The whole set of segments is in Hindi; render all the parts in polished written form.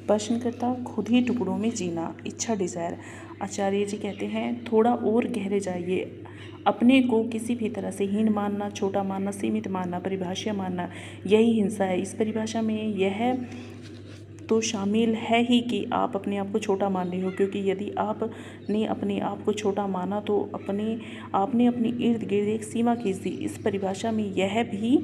प्रश्नकर्ता खुद ही टुकड़ों में जीना, इच्छा डिज़ायर। आचार्य जी कहते हैं थोड़ा और गहरे जाइए। अपने को किसी भी तरह से हीन मानना, छोटा मानना, सीमित मानना, परिभाषा मानना, यही हिंसा है। इस परिभाषा में यह तो शामिल है ही कि आप अपने आप को छोटा मान रहे हो, क्योंकि यदि आपने अपने आप को छोटा माना तो आपने अपनी इर्द गिर्द एक सीमा खींच दी। इस परिभाषा में यह भी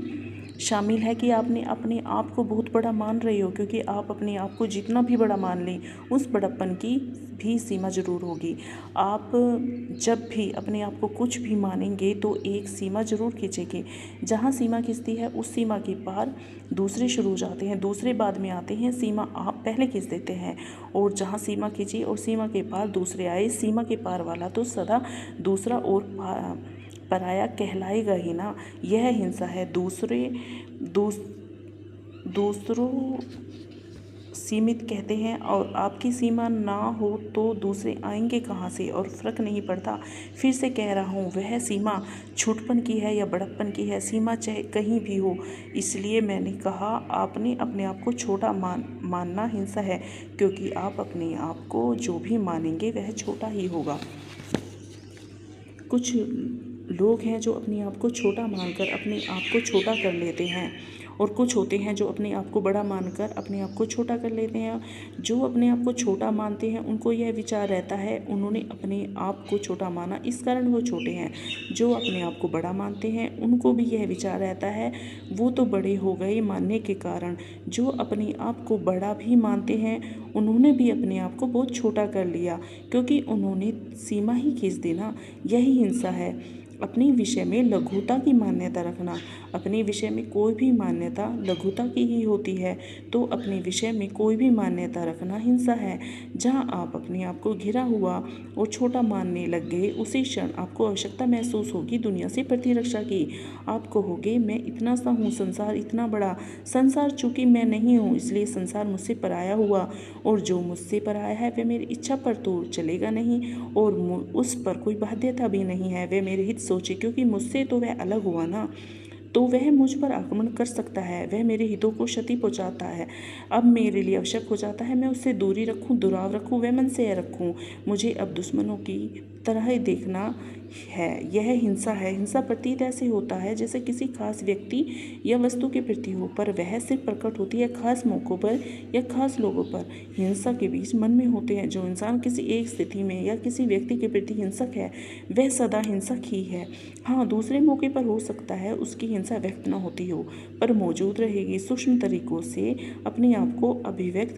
शामिल है कि आपने अपने आप को बहुत बड़ा मान रहे हो, क्योंकि आप अपने आप को जितना भी बड़ा मान लें उस बड़प्पन की भी सीमा ज़रूर होगी। आप जब भी अपने आप को कुछ भी मानेंगे तो एक सीमा ज़रूर खींचेंगे। जहाँ सीमा खींचती है उस सीमा के पार दूसरे शुरू हो जाते हैं, दूसरे बाद में आते हैं, सीमा आप पहले खींच देते हैं। और जहाँ सीमा खींची और सीमा के पार दूसरे आए, सीमा के पार वाला तो सदा दूसरा और पराया कहलाएगा ही ना। यह हिंसा है। दूसरों सीमित कहते हैं और आपकी सीमा ना हो तो दूसरे आएंगे कहाँ से, और फ़र्क नहीं पड़ता। फिर से कह रहा हूँ, वह सीमा छूटपन की है या बड़प्पन की है, सीमा चाहे कहीं भी हो। इसलिए मैंने कहा आपने अपने आप को छोटा मानना हिंसा है, क्योंकि आप अपने आप को जो भी मानेंगे वह छोटा ही होगा। कुछ लोग हैं जो अपने आप को छोटा मानकर अपने आप को छोटा कर लेते हैं, और कुछ होते हैं जो अपने आप को बड़ा मानकर अपने आप को छोटा कर लेते हैं। जो अपने आप को छोटा मानते हैं उनको यह विचार रहता है उन्होंने अपने आप को छोटा माना, इस कारण वो छोटे हैं। जो अपने आप को बड़ा मानते हैं उनको भी यह विचार रहता है वो तो बड़े हो गए मानने के कारण। जो अपने आप को बड़ा भी मानते हैं उन्होंने भी अपने आप को बहुत छोटा कर लिया, क्योंकि उन्होंने सीमा ही खींच दी ना। यही हिंसा है। अपने विषय में लघुता की मान्यता रखना। अपने विषय में कोई भी मान्यता लघुता की ही होती है, तो अपने विषय में कोई भी मान्यता रखना हिंसा है। जहाँ आप अपने आप को घिरा हुआ और छोटा मानने लग गए, उसी क्षण आपको आवश्यकता महसूस होगी दुनिया से प्रतिरक्षा की। आप कहोगे मैं इतना सा हूँ, संसार इतना बड़ा, संसार चूँकि मैं नहीं हूँ इसलिए संसार मुझसे पराया हुआ, और जो मुझसे पराया है वह मेरी इच्छा पर तो चलेगा नहीं, और उस पर कोई बाध्यता भी नहीं है। वह मेरे हित सोचे, क्योंकि मुझसे तो वह अलग हुआ ना, तो वह मुझ पर आक्रमण कर सकता है। वह मेरे हितों को क्षति पहुंचाता है। अब मेरे लिए आवश्यक हो जाता है मैं उससे दूरी रखूं, दुराव रखूं, वह मन से रखूं। मुझे अब दुश्मनों की तरह ही देखना है। यह हिंसा है। हिंसा प्रतीत ऐसे होता है जैसे किसी खास व्यक्ति या वस्तु के प्रति हो, पर वह सिर्फ प्रकट होती है खास मौक़ों पर या खास लोगों पर। हिंसा के बीज मन में होते हैं। जो इंसान किसी एक स्थिति में या किसी व्यक्ति के प्रति हिंसक है वह सदा हिंसक ही है। हाँ, दूसरे मौके पर हो सकता है उसकी हिंसा व्यक्त न होती हो, पर मौजूद रहेगी। सूक्ष्म तरीकों से अपने आप को अभिव्यक्त